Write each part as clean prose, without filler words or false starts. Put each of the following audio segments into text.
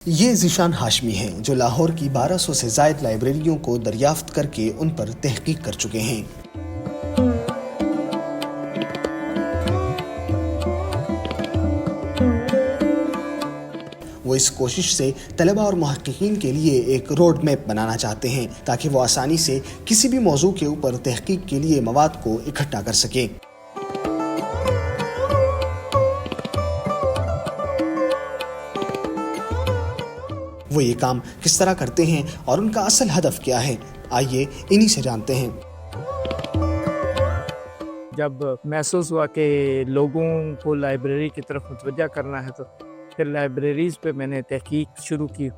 ये ज़ीशान हाशमी हैं जो लाहौर की 1200 से ज़ायद लाइब्रेरियों को दरियाफ्त करके उन पर तहकीक कर चुके हैं। वो इस कोशिश से तलबा और मुहक्किकीन के लिए एक रोड मैप बनाना चाहते हैं ताकि वो आसानी से किसी भी मौजू के ऊपर तहकीक के लिए मवाद को इकट्ठा कर सकें। वो ये काम किस तरह करते हैं और उनका असल हदफ क्या है, आइए इन्हीं से जानते हैं। जब महसूस हुआ कि लोगों को लाइब्रेरी की तरफ मुतवज्जा करना है तो फिर लाइब्रेरीज़ पे मैंने तहकीक शुरू की।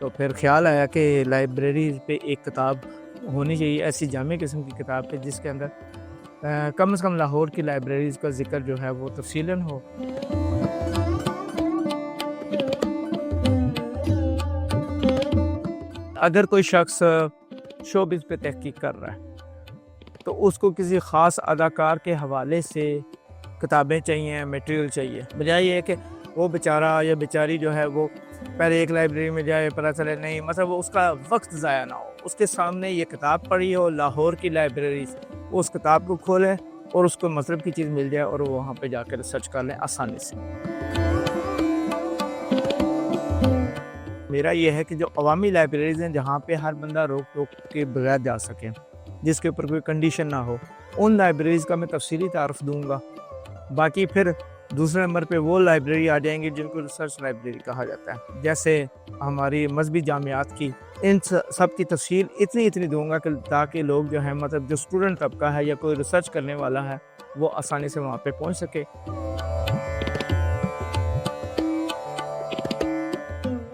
तो फिर ख्याल आया कि लाइब्रेरीज़ पे एक किताब होनी चाहिए, ऐसी जामे किस्म की किताब पे जिसके अंदर कम से कम लाहौर की लाइब्रेरीज़ का जिक्र जो है वो तफसीलन हो। अगर कोई शख्स शोबिज़ पे तहकीक कर रहा है तो उसको किसी ख़ास अदाकार के हवाले से किताबें चाहिए, मटेरियल चाहिए, बजाय ये कि वो बेचारा या बेचारी जो है वो पहले एक लाइब्रेरी में जाए, पता चले नहीं, मतलब वो उसका वक्त ज़ाया ना हो, उसके सामने ये किताब पड़ी हो लाहौर की लाइब्रेरी से, वो उस किताब को खोले और उसको मतलब की चीज़ मिल जाए और वो वहाँ पे जाकर रिसर्च कर लें आसानी से। मेरा ये है कि जो अवामी लाइब्रेरीज़ हैं जहाँ पे हर बंदा रोक टोक के बगैर जा सके, जिसके ऊपर कोई कंडीशन ना हो, उन लाइब्रेरीज़ का मैं तफसीली तारफ़ दूँगा। बाकी फिर दूसरे नंबर पे वो लाइब्रेरी आ जाएंगी जिनको रिसर्च लाइब्रेरी कहा जाता है, जैसे हमारी मजहबी जामियात की, इन सब की तफसील इतनी दूँगा कि ताकि लोग जो है, मतलब जो स्टूडेंट तबका है या कोई रिसर्च करने वाला है, वो आसानी से वहाँ पे पहुँच सके।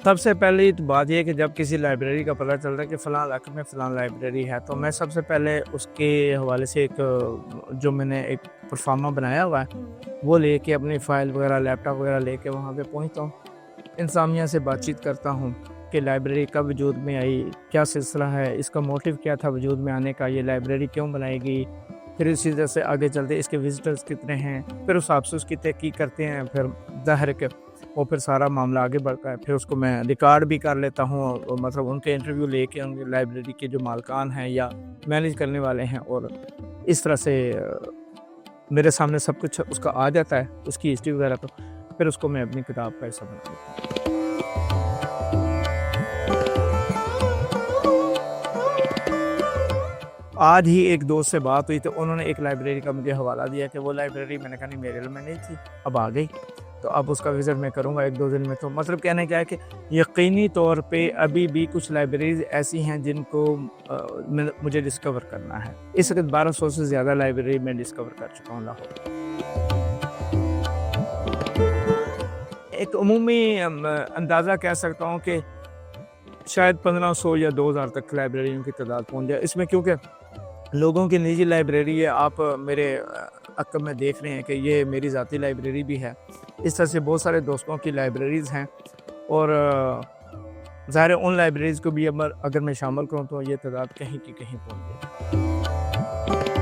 सबसे पहले तो बात यह है कि जब किसी लाइब्रेरी का पता चलता है कि फ़लाँ इलाके में फ़लाँ लाइब्रेरी है, तो मैं सबसे पहले उसके हवाले से जो मैंने एक प्रोफार्मा बनाया हुआ है वो लेके अपनी फ़ाइल वगैरह, लैपटॉप वगैरह लेके वहाँ पे पहुँचता हूँ। इंसामिया से बातचीत करता हूँ कि लाइब्रेरी कब वजूद में आई, क्या सिलसिला है, इसका मोटिव क्या था वजूद में आने का, ये लाइब्रेरी क्यों बनाई गई। फिर इसी तरह से आगे चलते इसके विजिटर्स कितने हैं, फिर उस हिसाब से उसकी तहकीक करते हैं। फिर ज़ाहिर है कि वो फिर सारा मामला आगे बढ़ता है। फिर उसको मैं रिकॉर्ड भी कर लेता हूँ और मतलब उनके इंटरव्यू लेके उनके लाइब्रेरी के जो मालकान हैं या मैनेज करने वाले हैं, और इस तरह से मेरे सामने सब कुछ उसका आ जाता है, उसकी हिस्ट्री वगैरह। तो फिर उसको मैं अपनी किताब का हिस्सा बना देता हूँ। आज ही एक दोस्त से बात हुई तो उन्होंने एक लाइब्रेरी का मुझे हवाला दिया कि वो लाइब्रेरी, मैंने कहा नहीं मेरे में नहीं थी, अब आ गई, तो अब उसका विज़िट मैं करूँगा 1-2 दिन में। तो मतलब कहने क्या है कि यकीनी तौर पे अभी भी कुछ लाइब्रेरीज़ ऐसी हैं जिनको मुझे डिस्कवर करना है। इस वक्त 1200 से ज़्यादा लाइब्रेरी मैं डिस्कवर कर चुका हूँ लाहौर। एक उमूमी अंदाज़ा कह सकता हूँ कि शायद 1500 या 2000 तक लाइब्रेरियों की तादाद पहुँच जाए इसमें, क्योंकि लोगों की निजी लाइब्रेरी है। आप मेरे अक्ब में देख रहे हैं कि ये मेरी ज़ाती लाइब्रेरी भी है। इस तरह से बहुत सारे दोस्तों की लाइब्रेरीज़ हैं और ज़ाहिर है उन लाइब्रेरीज़ को भी अगर मैं शामिल करूँ तो ये तादाद कहीं की कहीं पहुँच जाए।